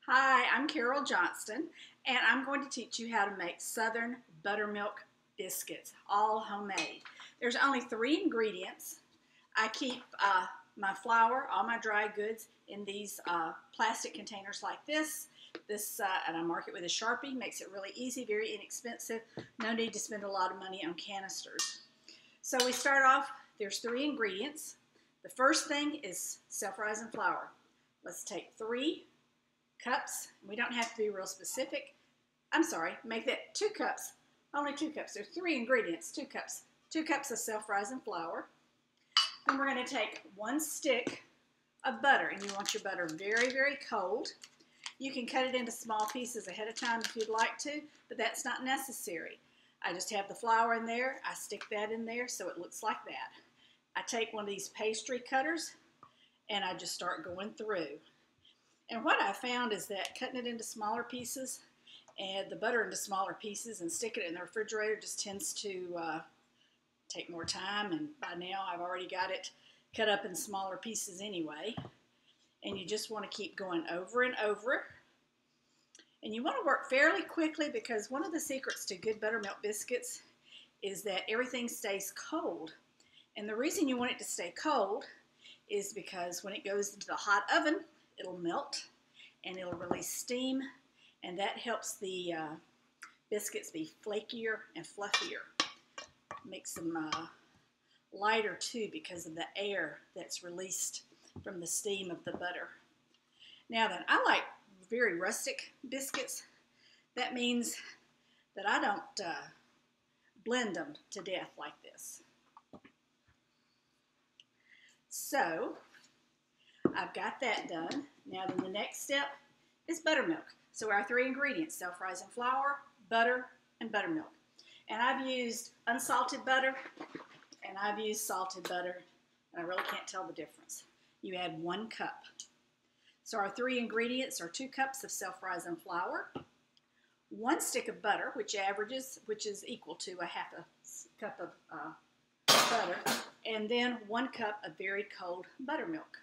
Hi, I'm Carol Johnston, and I'm going to teach you how to make Southern Buttermilk Biscuits, all homemade. There's only 3 ingredients. I keep my flour, all my dry goods, in these plastic containers like this. And I mark it with a Sharpie, makes it really easy, very inexpensive. No need to spend a lot of money on canisters. So we start off, there's 3 ingredients. The first thing is self-rising flour. Let's take 3 cups. We don't have to be real specific. I'm sorry, make that 2 cups. Only 2 cups. There's 3 ingredients, 2 cups. 2 cups of self-rising flour. Then we're going to take 1 stick of butter, and you want your butter very, very cold. You can cut it into small pieces ahead of time if you'd like to, but that's not necessary. I just have the flour in there. I stick that in there so it looks like that. I take one of these pastry cutters, and I just start going through. And what I found is that cutting it into smaller pieces and the butter into smaller pieces and sticking it in the refrigerator just tends to take more time. And by now I've already got it cut up in smaller pieces anyway. And you just want to keep going over and over. And you want to work fairly quickly because one of the secrets to good buttermilk biscuits is that everything stays cold. And the reason you want it to stay cold is because when it goes into the hot oven, it'll melt and it'll release steam, and that helps the biscuits be flakier and fluffier. Makes them lighter too because of the air that's released from the steam of the butter. Now then, I like very rustic biscuits. That means that I don't blend them to death like this. So I've got that done. Now then the next step is buttermilk. So our 3 ingredients, self-rising flour, butter, and buttermilk. And I've used unsalted butter and I've used salted butter, and I really can't tell the difference. You add 1 cup. So our 3 ingredients are 2 cups of self-rising flour, 1 stick of butter, which is equal to a half a cup of butter, and then 1 cup of very cold buttermilk.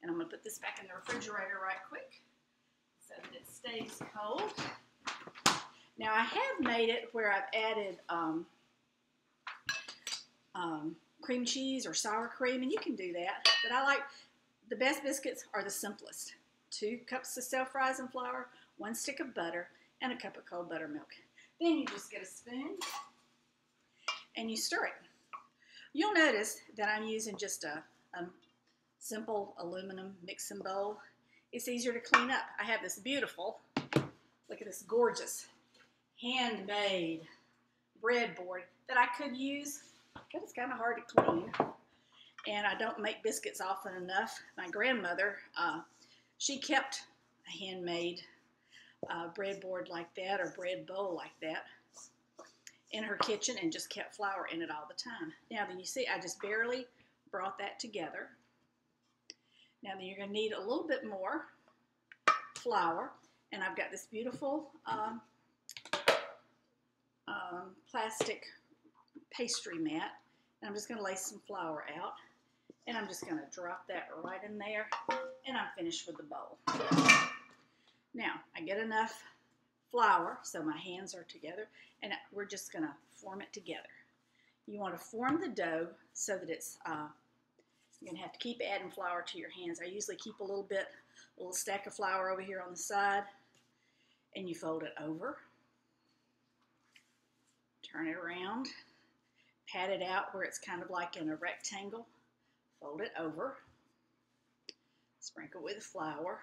And I'm going to put this back in the refrigerator right quick so that it stays cold. Now I have made it where I've added cream cheese or sour cream, and you can do that. But I like, the best biscuits are the simplest. 2 cups of self-rising flour, 1 stick of butter, and a cup of cold buttermilk. Then you just get a spoon and you stir it. You'll notice that I'm using just a simple aluminum mixing bowl. It's easier to clean up. I have this beautiful, look at this gorgeous handmade breadboard that I could use, but it's kind of hard to clean. And I don't make biscuits often enough. My grandmother, she kept a handmade breadboard like that or bread bowl like that in her kitchen and just kept flour in it all the time. Now then you see I just barely brought that together. Now then you're going to need a little bit more flour, and I've got this beautiful plastic pastry mat, and I'm just going to lay some flour out, and I'm just going to drop that right in there, and I'm finished with the bowl. Now I get enough flour so my hands are together, and we're just going to form it together. You want to form the dough so that it's you're going to have to keep adding flour to your hands. I usually keep a little stack of flour over here on the side, and you fold it over, turn it around, pat it out where it's kind of like in a rectangle, fold it over, sprinkle with flour.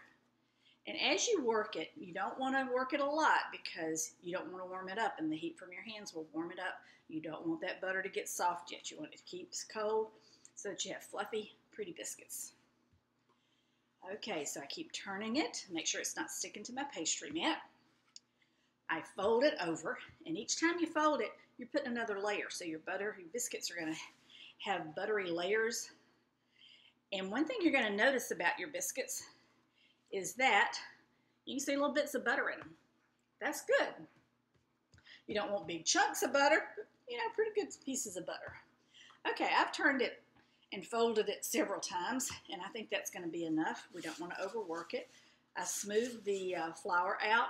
And as you work it, you don't want to work it a lot because you don't want to warm it up, and the heat from your hands will warm it up. You don't want that butter to get soft yet. You want it to keep cold so that you have fluffy, pretty biscuits. Okay, so I keep turning it, make sure it's not sticking to my pastry mat. I fold it over, and each time you fold it, you're putting another layer. So your biscuits are going to have buttery layers. And one thing you're going to notice about your biscuits is that you can see little bits of butter in them. That's good. You don't want big chunks of butter, but pretty good pieces of butter. Okay, I've turned it and folded it several times, and I think that's going to be enough. We don't want to overwork it. I smooth the flour out,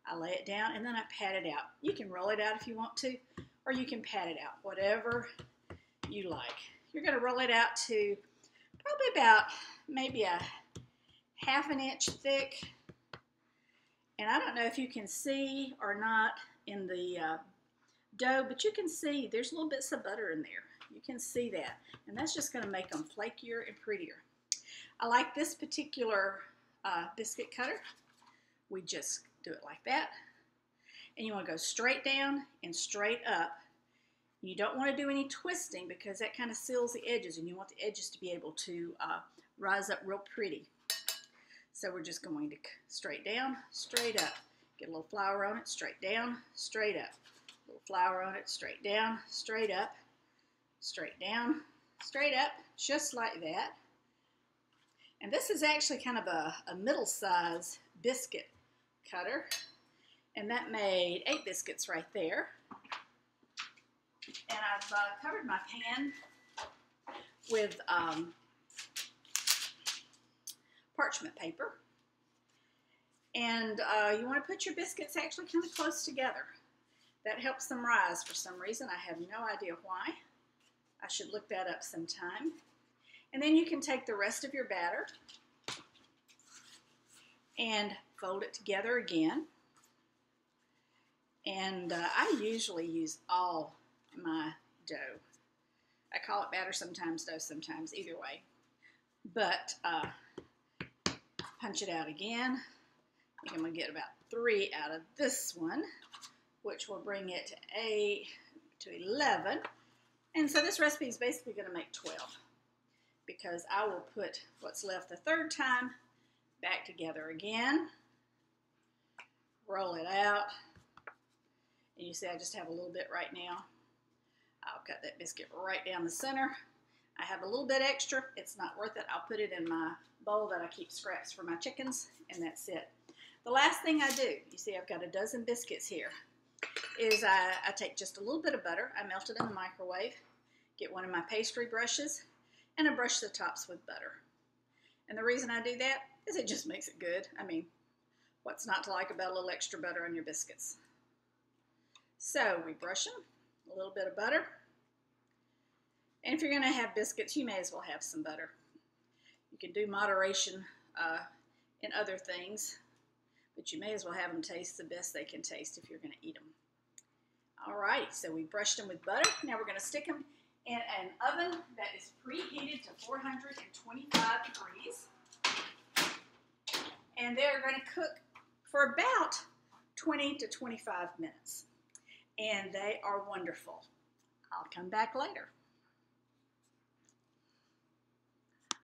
I lay it down, and then I pat it out. You can roll it out if you want to, or you can pat it out, whatever you like. You're going to roll it out to probably about maybe a ½ inch thick. And I don't know if you can see or not in the dough, but you can see there's little bits of butter in there. You can see that. And that's just going to make them flakier and prettier. I like this particular biscuit cutter. We just do it like that. And you want to go straight down and straight up. You don't want to do any twisting because that kind of seals the edges, and you want the edges to be able to rise up real pretty. So we're just going to straight down, straight up. Get a little flour on it, straight down, straight up. A little flour on it, straight down, straight up, straight down, straight up, just like that. And this is actually kind of a middle-size biscuit cutter. And that made 8 biscuits right there. And I've covered my pan with parchment paper. And you want to put your biscuits actually kind of close together. That helps them rise for some reason. I have no idea why. I should look that up sometime. And then you can take the rest of your batter and fold it together again. And I usually use all my dough. I call it batter sometimes, dough sometimes, either way. But punch it out again. I think I'm going to get about 3 out of this one, which will bring it to 8 to 11. And so this recipe is basically going to make 12, because I will put what's left the third time back together again, roll it out, and you see I just have a little bit right now. I'll cut that biscuit right down the center. I have a little bit extra. It's not worth it. I'll put it in my bowl that I keep scraps for my chickens, and that's it. The last thing I do, you see I've got a dozen biscuits here, is I take just a little bit of butter. I melt it in the microwave, get one of my pastry brushes, and I brush the tops with butter. And the reason I do that is it just makes it good. I mean, what's not to like about a little extra butter on your biscuits? So we brush them, a little bit of butter. And if you're going to have biscuits, you may as well have some butter. You can do moderation in other things, but you may as well have them taste the best they can taste if you're going to eat them. All right, so we brushed them with butter. Now we're going to stick them in an oven that is preheated to 425 degrees. And they're going to cook for about 20 to 25 minutes. And they are wonderful. I'll come back later.